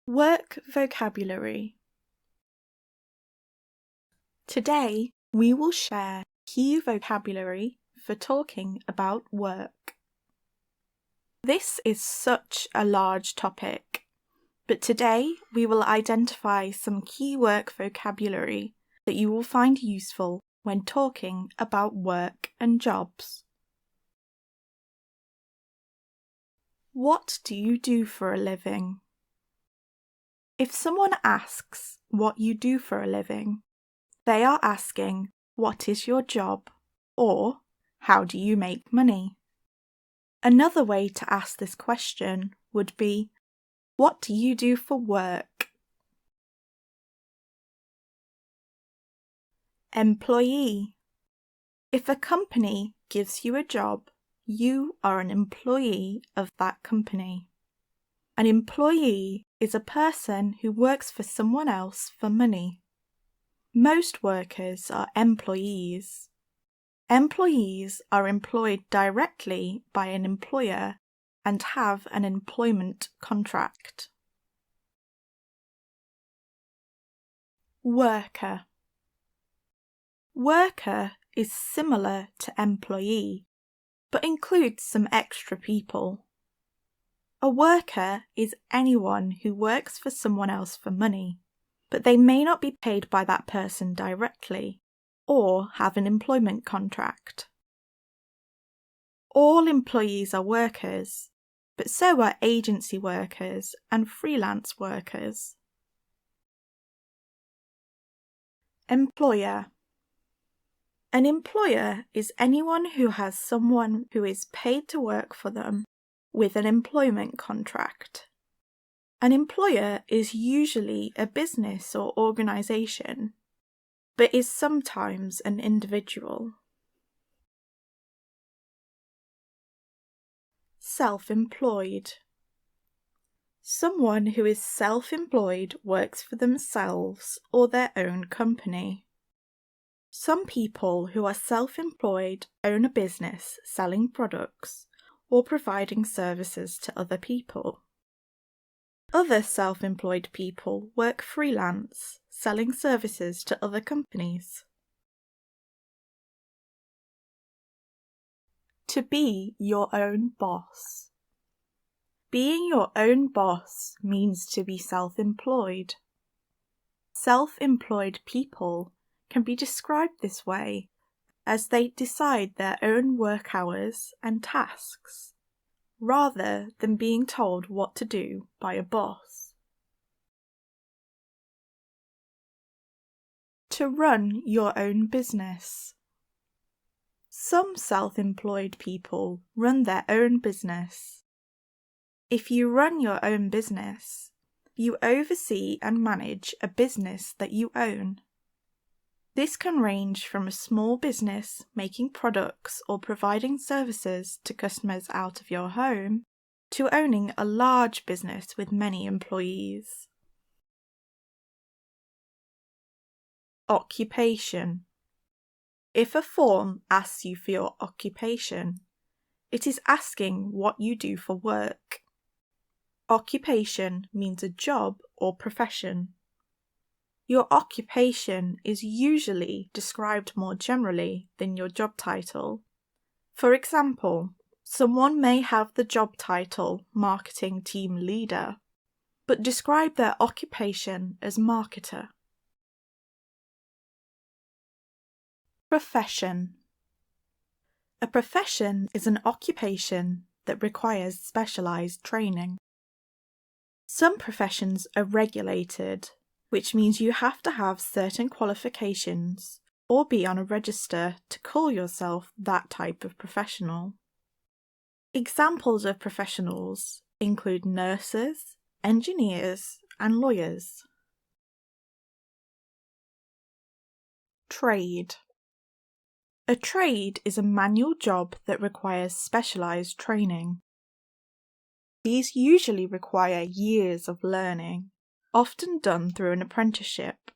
Work vocabulary. Today, we will share key vocabulary for talking about work. This is such a large topic, but today we will identify some key work vocabulary that you will find useful when talking about work and jobs. What do you do for a living? If someone asks what you do for a living, they are asking, what is your job? Or, how do you make money? Another way to ask this question would be, what do you do for work? Employee. If a company gives you a job, you are an employee of that company. An employee is a person who works for someone else for money. Most workers are employees. Employees are employed directly by an employer and have an employment contract. Worker. Worker is similar to employee, but includes some extra people. A worker is anyone who works for someone else for money, but they may not be paid by that person directly or have an employment contract. All employees are workers, but so are agency workers and freelance workers. Employer. An employer is anyone who has someone who is paid to work for them with an employment contract. An employer is usually a business or organisation, but is sometimes an individual. Self-employed. Someone who is self-employed works for themselves or their own company. Some people who are self-employed own a business selling products or providing services to other people. Other self-employed people work freelance, selling services to other companies. To be your own boss. Being your own boss means to be self-employed. Self-employed people can be described this way as they decide their own work hours and tasks, rather than being told what to do by a boss. To run your own business. Some self-employed people run their own business. If you run your own business, you oversee and manage a business that you own. This can range from a small business making products or providing services to customers out of your home to owning a large business with many employees. Occupation. If a form asks you for your occupation, it is asking what you do for work. Occupation means a job or profession. Your occupation is usually described more generally than your job title. For example, someone may have the job title Marketing Team Leader, but describe their occupation as marketer. Profession. A profession is an occupation that requires specialised training. Some professions are regulated, which means you have to have certain qualifications or be on a register to call yourself that type of professional. Examples of professionals include nurses, engineers, and lawyers. Trade. A trade is a manual job that requires specialised training. These usually require years of learning, often done through an apprenticeship.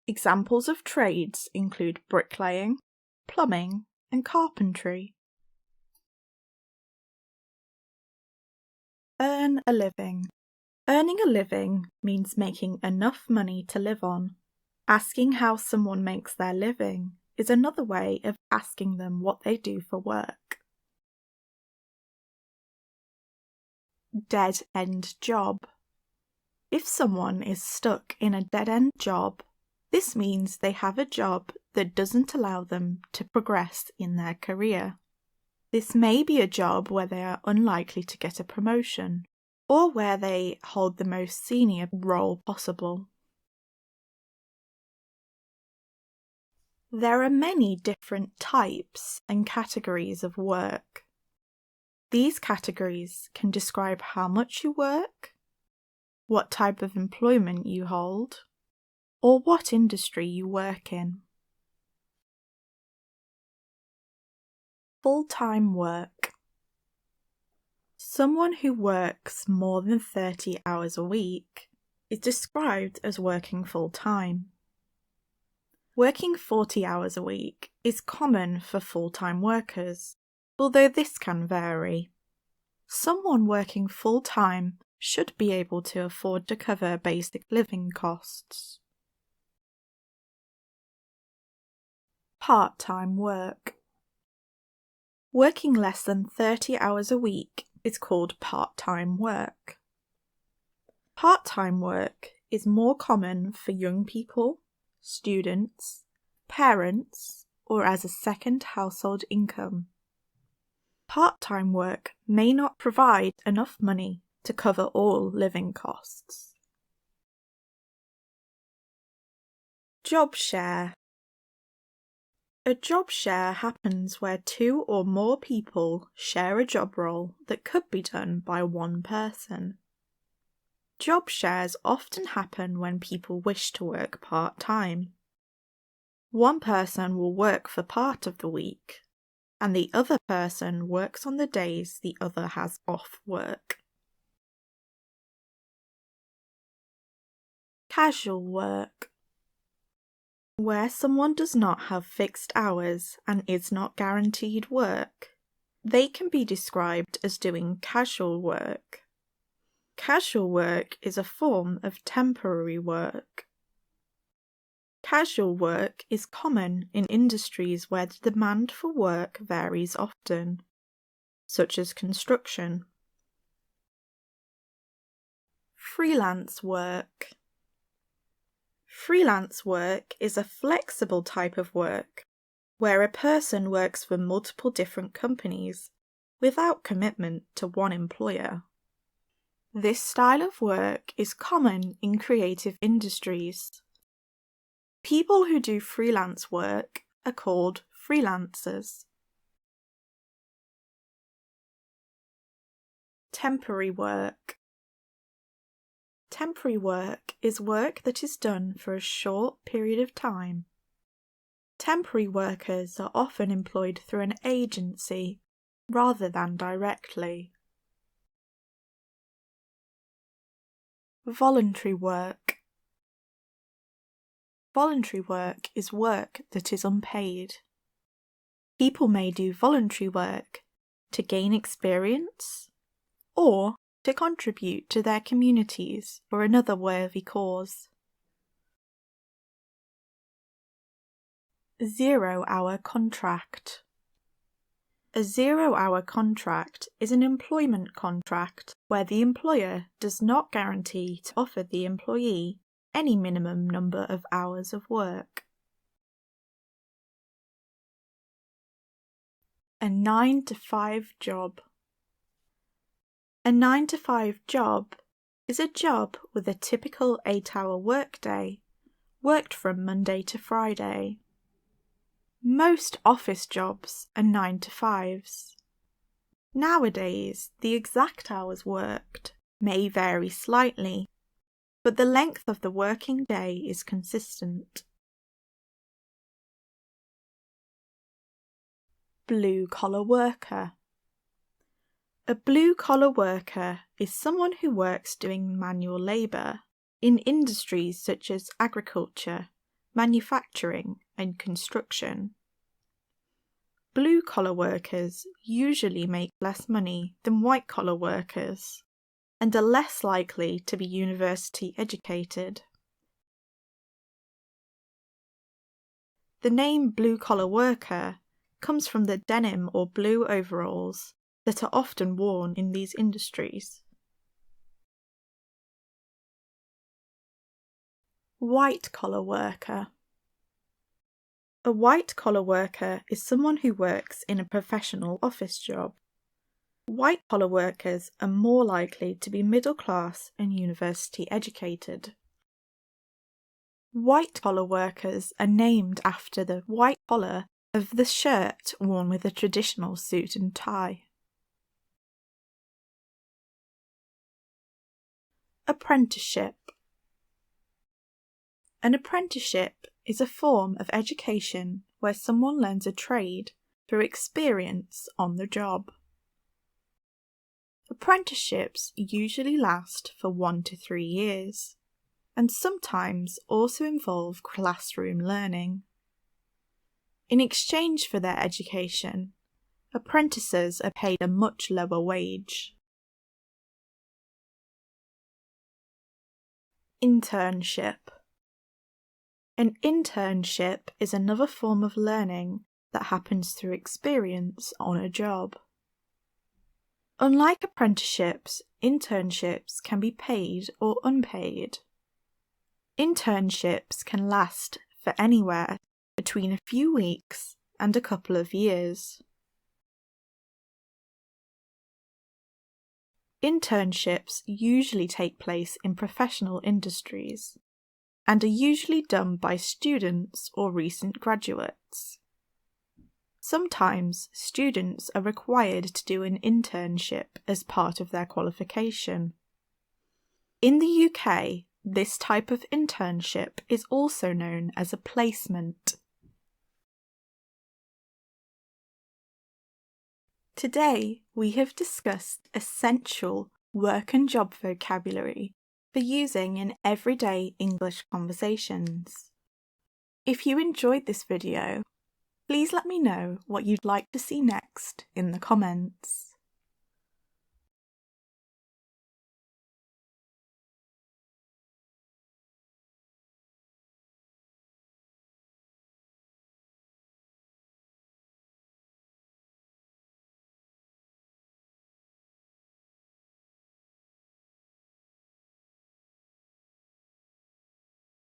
Examples of trades include bricklaying, plumbing, and carpentry. Earn a living. Earning a living means making enough money to live on. Asking how someone makes their living is another way of asking them what they do for work. Dead-end job. If someone is stuck in a dead-end job, this means they have a job that doesn't allow them to progress in their career. This may be a job where they are unlikely to get a promotion, or where they hold the most senior role possible. There are many different types and categories of work. These categories can describe how much you work, what type of employment you hold, or what industry you work in. Full-time work. Someone who works more than 30 hours a week is described as working full-time. Working 40 hours a week is common for full-time workers, although this can vary. Someone working full-time should be able to afford to cover basic living costs. Part-time work. Working less than 30 hours a week is called part-time work. Part-time work is more common for young people, students, parents, or as a second household income. Part-time work may not provide enough money to cover all living costs. Job share. A job share happens where two or more people share a job role that could be done by one person. Job shares often happen when people wish to work part-time. One person will work for part of the week, and the other person works on the days the other has off work. Casual work. Where someone does not have fixed hours and is not guaranteed work, they can be described as doing casual work. Casual work is a form of temporary work. Casual work is common in industries where the demand for work varies often, such as construction. Freelance work. Freelance work is a flexible type of work where a person works for multiple different companies without commitment to one employer. This style of work is common in creative industries. People who do freelance work are called freelancers. Temporary work. Temporary work is work that is done for a short period of time. Temporary workers are often employed through an agency rather than directly. Voluntary work. Voluntary work is work that is unpaid. People may do voluntary work to gain experience or to contribute to their communities or another worthy cause. 0-hour contract. A 0-hour contract is an employment contract where the employer does not guarantee to offer the employee any minimum number of hours of work. A 9-to-5 job. A 9-to-5 job is a job with a typical 8-hour workday, worked from Monday to Friday. Most office jobs are 9-to-5s. Nowadays, the exact hours worked may vary slightly, but the length of the working day is consistent. Blue-collar worker. A blue-collar worker is someone who works doing manual labour in industries such as agriculture, manufacturing, and construction. Blue-collar workers usually make less money than white-collar workers. and are less likely to be university educated. The name blue-collar worker comes from the denim or blue overalls that are often worn in these industries. White-collar worker. A white-collar worker is someone who works in a professional office job. White-collar workers are more likely to be middle class and university educated. White-collar workers are named after the white collar of the shirt worn with a traditional suit and tie. Apprenticeship. An apprenticeship is a form of education where someone learns a trade through experience on the job. Apprenticeships usually last for 1 to 3 years, and sometimes also involve classroom learning. In exchange for their education, apprentices are paid a much lower wage. Internship. An internship is another form of learning that happens through experience on a job. Unlike apprenticeships, internships can be paid or unpaid. Internships can last for anywhere between a few weeks and a couple of years. Internships usually take place in professional industries and are usually done by students or recent graduates. Sometimes students are required to do an internship as part of their qualification. In the UK, this type of internship is also known as a placement. Today, we have discussed essential work and job vocabulary for using in everyday English conversations. If you enjoyed this video, please let me know what you'd like to see next in the comments.